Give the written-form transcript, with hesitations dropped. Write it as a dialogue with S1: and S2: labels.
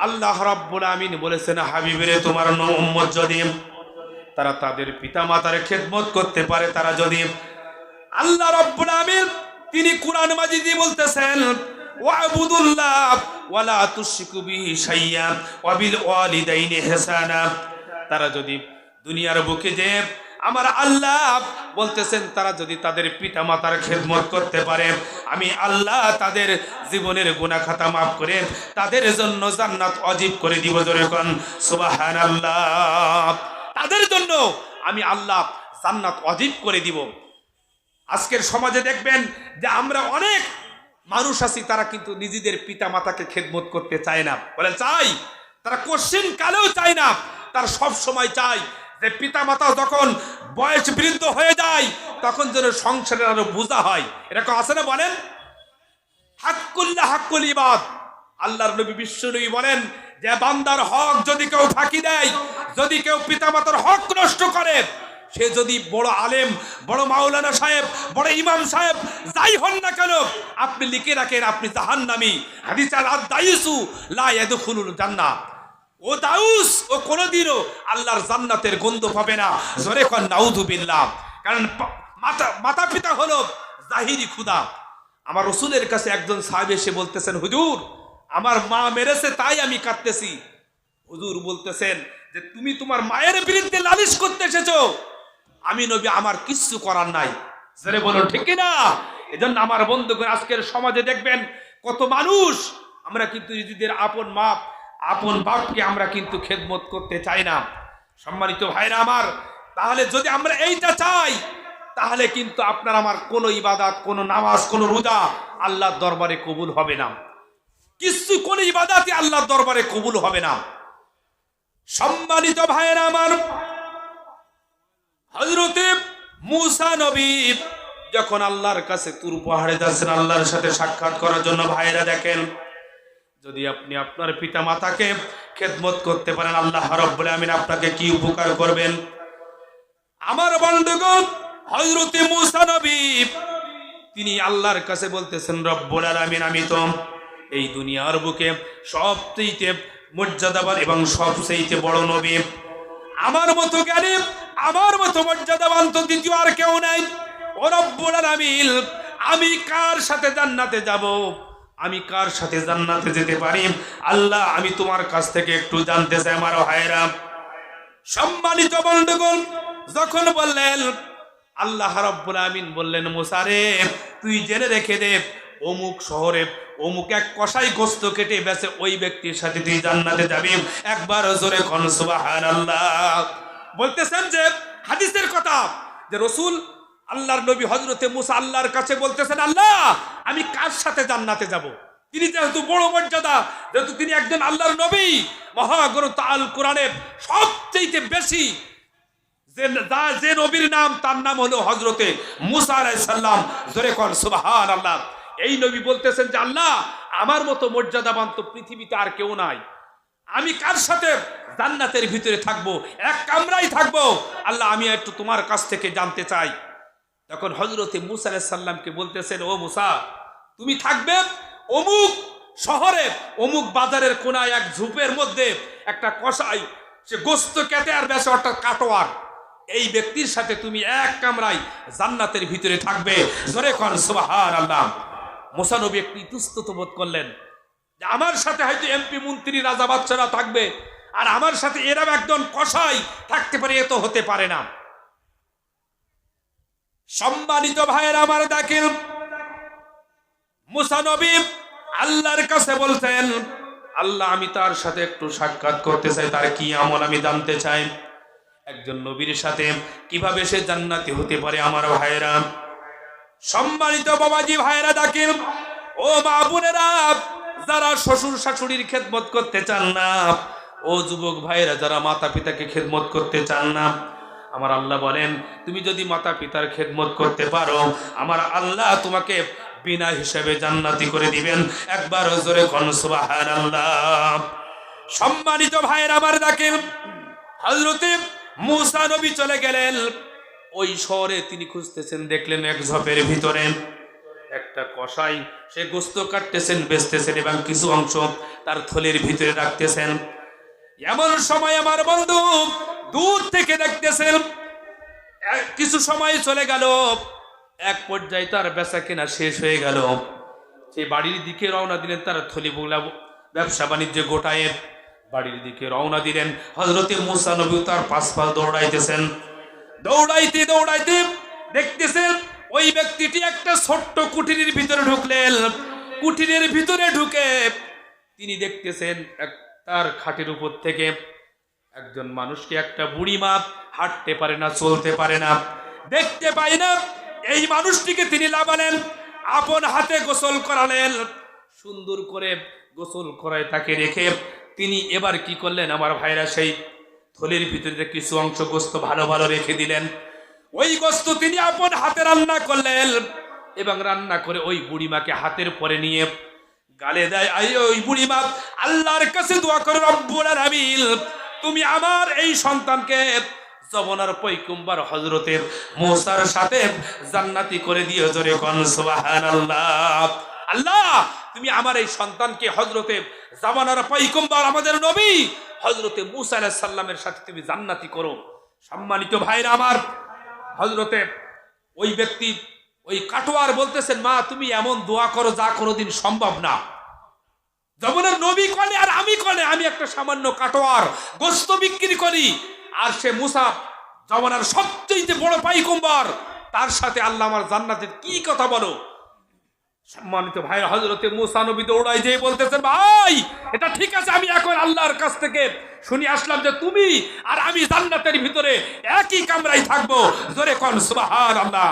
S1: আল্লাহ রাব্বুল আমিন বলেছেন, হাবিবেরে তোমার উম্মত যদি তারা তাদের পিতামাতার খেদমত করতে পারে, তারা যদি আল্লাহ রাব্বুল আমিন তিনি কুরআন মাজিদে বলতেছেন, ওয়াবুদুল্লাহ ওয়ালা তুশরিকু বিহি শাইয়্যা ওয়া বিল ওয়ালিদাইনি ইহসানা। তারা যদি দুনিয়ার বুকে যে আমার আল্লাহ বলতেছেন, তারা যদি তাদের পিতামাতার খেদমত করতে পারে, আমি আল্লাহ তাদের জীবনের গুনাহ খাতা মাফ করে তাদের জন্য জান্নাত ওয়াজিব করে দিব। জোরে কোন সুবহানাল্লাহ। তাদের জন্য আমি আল্লাহ জান্নাত ওয়াজিব করে দিব। আজকের সমাজে দেখবেন যে আমরা অনেক মানুষ আছি, তারা কিন্তু নিজেদের পিতা মাতাকে খেদমত করতে চায় না। বলে চাই, তারা কোশ্চিন কালেও চায় না। তার সব সময় চায় যে পিতা মাতা যখন বয়স বৃদ্ধ হয়ে যায় তখন যেন সংসারের আরো বোঝা হয়। এরকম আছে না? বলেন হাক্কুল্লাহ হাক্কুল ইবাদ। আল্লাহর নবী বিশ্বনবী বলেন যে বান্দার হক যদি কেউ ফাঁকি দেয়, যদি কেউ পিতা মাতার হক নষ্ট করে, সে যদি বড় আলেম, বড় মাওলানা সাহেব, বড় ইমাম সাহেব যাই হন না কেন, আপনি লিখে রাখেন আপনি জাহান্নামী। হাদিস আল-দায়ুসু লা ইয়াদখুলুল জান্নাহ। ও দাউস, ও কোনোদিনও আল্লাহর জান্নাতের গন্ধ পাবে না। জোরে কোন নাউযুবিল্লাহ। কারণ মাতা পিতা হলো জাহিরি খুদা। আমার রাসূলের কাছে একজন সাহাবী এসে বলতেছেন, হুজুর আমার মা মেরেছে তাই আমি কাঁদতেছি। হুজুর বলতেছেন যে তুমি তোমার মায়ের বিরুদ্ধে নালিশ করতে এসেছো, আমি নবী আমার কিচ্ছু করার নাই। জোরে বলুন ঠিক কি না? এজন্য আমার বন্ধুগণ, আজকের সমাজে দেখবেন কত মানুষ আমরা কিন্তু নিজেদের আপন মা আপন বাপকে আমরা কিন্তু খেদমত করতে চাই না। সম্মানিত ভাইরা আমার, তাহলে যদি আমরা এইটা চাই, তাহলে কিন্তু আপনার আমার কোনো ইবাদত, কোনো নামাজ, কোনো রোজা আল্লাহর দরবারে কবুল হবে না। কিছু কোন ইবাদতই আল্লাহর দরবারে কবুল হবে না। সম্মানিত ভাইরা আমার, হযরতে মূসা নবী যখন আল্লাহর কাছে তুর পাহাড়ে যাচ্ছেন আল্লাহর সাথে সাক্ষাৎ করার জন্য, ভাইরা দেখেন যদি আপনি আপনার পিতা মাতাকে খেদমত করতে পারেন, আল্লাহ রাব্বুল আমিন আপনাকে কি উপকার করবেন। আমার বন্ধুগণ, হযরতে মূসা নবী তিনি আল্লাহর কাছে বলতেছেন, রব্বুল আলামিন আমি তো এই দুনিয়ার বুকে সবচেয়ে মর্যাদাবান এবং সবচেয়ে বড় নবী, আমার মতো জ্ঞানী, আমার মতো মর্যাদাবান তো দ্বিতীয় আর কেউ নাই। ও রব্বুল আলামিন, আমি কার সাথে জান্নাতে যাব, আমি কার সাথে জান্নাতে যেতে পারি, আল্লাহ আমি তোমার কাছ থেকে একটু জানতে চাই। আমার ভাইরা, সম্মানিত বন্ধুগণ, যখন বললেন আল্লাহ রাব্বুল আমিন বললেন, মূসা রে তুই জেনে রেখে দে, অমুক শহরে অমুক এক কসাই গোস্ত কেটে বেচে, ওই ব্যক্তির সাথে তুই জান্নাতে যাবি। একবার জোরে কোন সুবহানাল্লাহ। বলতেছেন যে হাদিসের কথা যে রাসূল আল্লাহর নবী হযরতে মূসা আল্লাহর কাছে বলতেছেন, আল্লাহ আমি কার সাথে জান্নাতে যাব। তিনি যেহেতু বড় মর্যাদা, যেহেতু তিনি একজন আল্লাহর নবী, মহাগ্রন্থ আল কোরআনের সবচেয়ে বেশি যে নবীর নাম, তার নাম হলো হযরতে মূসা আলাইহিস সালাম। জোরে কোন সুবহানাল্লাহ। এই নবী বলতেছেন যে আল্লাহ আমার মতো মর্যাদাবান তো পৃথিবীতে আর কেউ নাই, আমি কার সাথে জান্নাতের ভিতরে থাকবো, এক কামরায় থাকবো, আল্লাহ আমি একটু তোমার কাছ থেকে জানতে চাই। তখন হযরতে মূসা আলাইহিস সালামকে বলতেছেন, ও মূসা তুমি থাকবে অমুক শহরে অমুক বাজারের কোনায় এক ঝোপের মধ্যে একটা কসাই, সে গোস্ত কেটে আর বেচে, অর্থাৎ কাটোয়ার, এই ব্যক্তির সাথে তুমি এক কামরায় জান্নাতের ভিতরে থাকবে। জোরে কোন সুবহানাল্লাহ। মূসা নবী একটু ইতস্তত বোধ করলেন যে আমার সাথে হয়তো এমপি মন্ত্রী রাজা বাদশারা থাকবে, আর আমার সাথে এরকম একজন কসাই থাকতে পারে, এ তো হতে পারে না। সম্মানিত ভাইয়েরা আমার, দেখেন মূসা নবী আল্লাহর কাছে বলতেন, আল্লাহ আমি তার সাথে একটু সাক্ষাৎ করতে চাই, তার কি আমল আমি জানতে চাই। একজন নবীর সাথে কিভাবে সে জান্নাতি হতে পারে। আমার ভাইয়েরা, সম্মানিত বাবাজি ভাইয়েরা, দেখেন ও মা বোনেরা, যারা শ্বশুর শাশুড়ির খেদমত করতে চান না, ও যুবক ভাইয়েরা যারা মাতা পিতাকে খেদমত করতে চান না, আমার আল্লাহ বলেন তুমি যদি মাতা পিতার খেদমত করতে পারো, আমার আল্লাহ তোমাকে বিনা হিসাবে জান্নাতি করে দিবেন। একবার জোরে কোন সুবহানাল্লাহ। সম্মানিত ভাইয়েরা আমার, দেখেন হযরতে মূসা নবী চলে গেলেন ওই শহরে। তিনি খুঁজতেছেন, দেখলেন এক ঝোপের ভিতরে একটা একটা কসাই, সে গোস্ত কাটতেছেন, বেচতেছেন এবং কিছু অংশ তার থলির ভিতরে রাখতেছেন। এমন সময় আমার বন্ধু দূর থেকে দেখতেছেন, কিছু সময় চলে গেল, এক পর্যায়ে তার বেচা কেনা শেষ হয়ে গেল। সে বাড়ির দিকে রওনা দিলেন, তার থলি বুলা ব্যবসা বাণিজ্য গোটায় বাড়ির দিকে রওনা দিলেন। হযরতে মুসা নবী তার পাশ দৌড়াইতেছেন। দৌড়াইতে দৌড়াইতে দেখতেছেন ওই ব্যক্তিটি একটা ছোট্ট কুঠিরের ভিতরে ঢুকলেন। কুঠিরের ভিতরে ঢুকে তিনি দেখতেছেন তার খাটের উপর থেকে একজন মানুষকে, একটা বুড়ি মা, হাঁটতে পারে না, চলতে পারে না, দেখতে পায় না। এই মানুষটিকে তিনি লাগালেন, আপন হাতে গোসল করালেন, সুন্দর করে গোসল করায় তাকে রেখে তিনি এবার কি করলেন আমার ভাইরা, সেই থলির ভিতরে কিছু অংশ গোস্ত ভালো ভালো রেখে দিলেন। ওই গোস্ত তিনি আপন হাতে রান্না করলেন এবং রান্না করে ওই বুড়িমাকে হাতের পরে নিয়ে গালে দেয়। ওই বুড়িমা আল্লাহর কাছে দোয়া করে, রব্বুল আলামিন তুমি আমার এই সন্তানকে যমুনার পয়গম্বর হযরতে মুসার সাথে জান্নাতি করে দিও, জোরে কোন সুবহানাল্লাহ। আল্লাহ তুমি আমার এই সন্তানকে হযরতে যমুনার পয়গম্বর আমাদের নবী হযরতে মুসা আলাইহিস সালামের সাথে তুমি জান্নাতি করো। সম্মানিত ভাইরা আমার, হযরতে ওই ব্যক্তি, ওই কাটোয়ার বলতেছেন, মা তুমি এমন দোয়া করো যা কোনোদিন সম্ভব না। যমুনার নবী কলে আর আমি কলে, আমি একটা সামান্য কাটোয়ার, গোস্ত বিক্রি করি, আর সে মুসা যমুনার সবচেয়ে বড় পয়গম্বর, তার সাথে আল্লাহ আমার জান্নাতের কি কথা বলো। সম্মানিত ভাই, হযরতে মুসা নবী দৌড়াই যেয়ে বলতেছেন, ভাই এটা ঠিক আছে, আমি এখন আল্লাহর কাছ থেকে শুনি আসলাম যে তুমি আর আমি জান্নাতের ভিতরে একই কামরায় থাকবো, জোরে কোন সুবহানাল্লাহ।